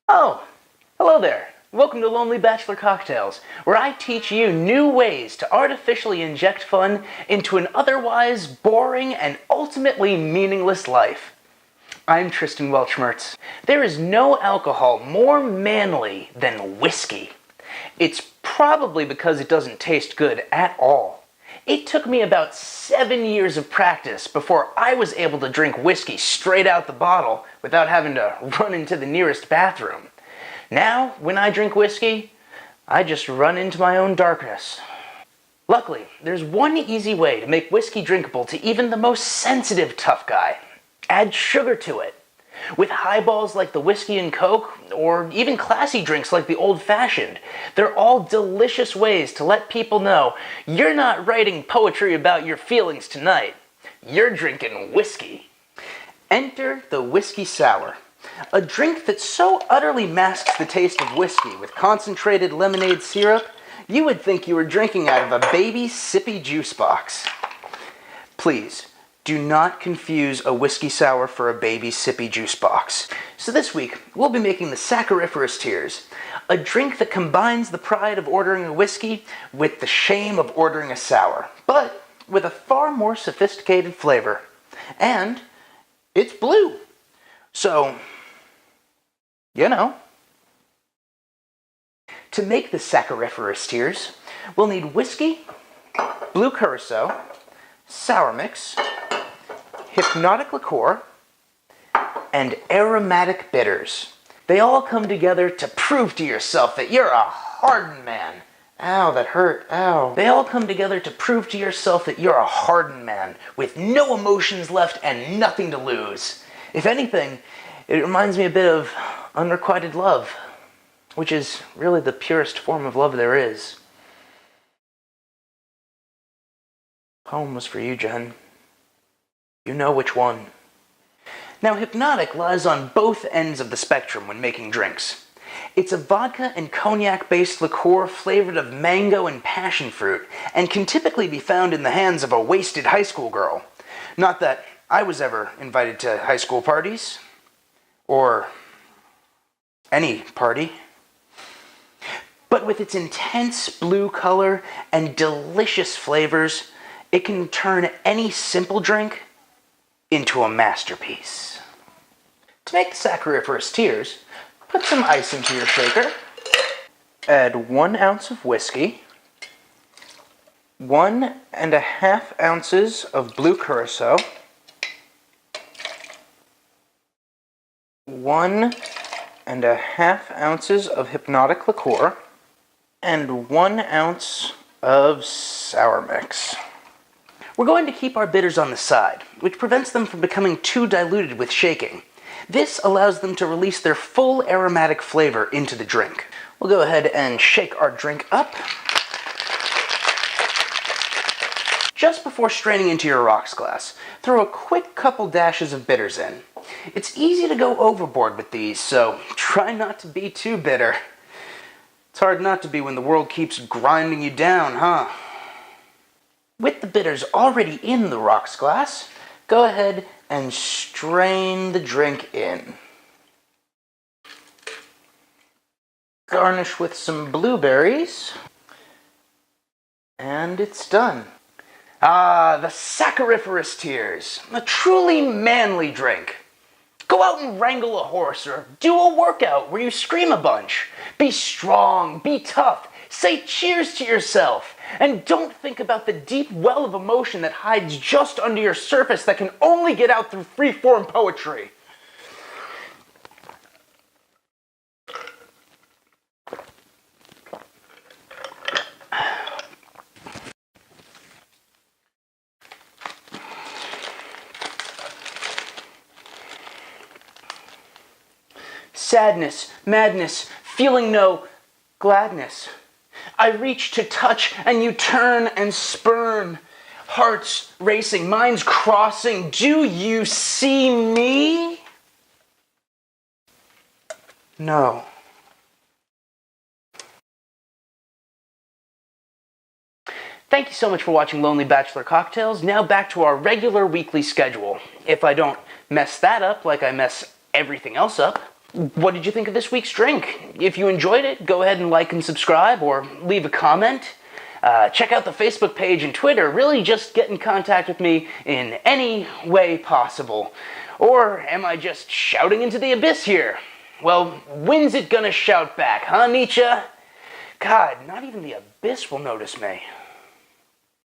Oh, hello there. Welcome to Lonely Bachelor Cocktails, where I teach you new ways to artificially inject fun into an otherwise boring and ultimately meaningless life. I'm Tristan Welchmertz. There is no alcohol more manly than whiskey. It's probably because it doesn't taste good at all. It took me about 7 years of practice before I was able to drink whiskey straight out the bottle without having to run into the nearest bathroom. Now, when I drink whiskey, I just run into my own darkness. Luckily, there's one easy way to make whiskey drinkable to even the most sensitive tough guy. Add sugar to it. With highballs like the whiskey and coke, or even classy drinks like the old-fashioned, they're all delicious ways to let people know you're not writing poetry about your feelings tonight. You're drinking whiskey. Enter the whiskey sour. A drink that so utterly masks the taste of whiskey with concentrated lemonade syrup, you would think you were drinking out of a baby sippy juice box. Please, do not confuse a whiskey sour for a baby sippy juice box. So this week, we'll be making the Sacchariferous Tears, a drink that combines the pride of ordering a whiskey with the shame of ordering a sour, but with a far more sophisticated flavor. And it's blue. So, you know. To make the Sacchariferous Tears, we'll need whiskey, Blue Curacao, sour mix, Hypnotiq Liqueur, and Aromatic Bitters. They all come together to prove to yourself that you're a hardened man. Ow, that hurt, ow. They all come together to prove to yourself that you're a hardened man with no emotions left and nothing to lose. If anything, it reminds me a bit of unrequited love, which is really the purest form of love there is. Poem was for you, Jen. You know which one. Now, Hypnotiq lies on both ends of the spectrum when making drinks. It's a vodka and cognac-based liqueur flavored of mango and passion fruit, and can typically be found in the hands of a wasted high school girl. Not that I was ever invited to high school parties, or any party. But with its intense blue color and delicious flavors, it can turn any simple drink into a masterpiece. To make the Sacchariferous Tears, put some ice into your shaker. Add 1 ounce of whiskey, 1.5 ounces of Blue Curacao, 1.5 ounces of Hypnotiq Liqueur, and 1 ounce of sour mix. We're going to keep our bitters on the side, which prevents them from becoming too diluted with shaking. This allows them to release their full aromatic flavor into the drink. We'll go ahead and shake our drink up. Just before straining into your rocks glass, throw a quick couple dashes of bitters in. It's easy to go overboard with these, so try not to be too bitter. It's hard not to be when the world keeps grinding you down, huh? With the bitters already in the rocks glass, go ahead and strain the drink in. Garnish with some blueberries, and it's done. Ah, the Sacchariferous Tears, a truly manly drink. Go out and wrangle a horse or do a workout where you scream a bunch. Be strong, be tough, say cheers to yourself, and don't think about the deep well of emotion that hides just under your surface that can only get out through free-form poetry. Sadness, madness, feeling no gladness. I reach to touch and you turn and spurn. Hearts racing, minds crossing. Do you see me? No. Thank you so much for watching Lonely Bachelor Cocktails. Now back to our regular weekly schedule. If I don't mess that up like I mess everything else up. What did you think of this week's drink? If you enjoyed it, go ahead and like and subscribe or leave a comment. Check out the Facebook page and Twitter. Really just get in contact with me in any way possible. Or am I just shouting into the abyss here? Well, when's it gonna shout back, huh, Nietzsche? God, not even the abyss will notice me.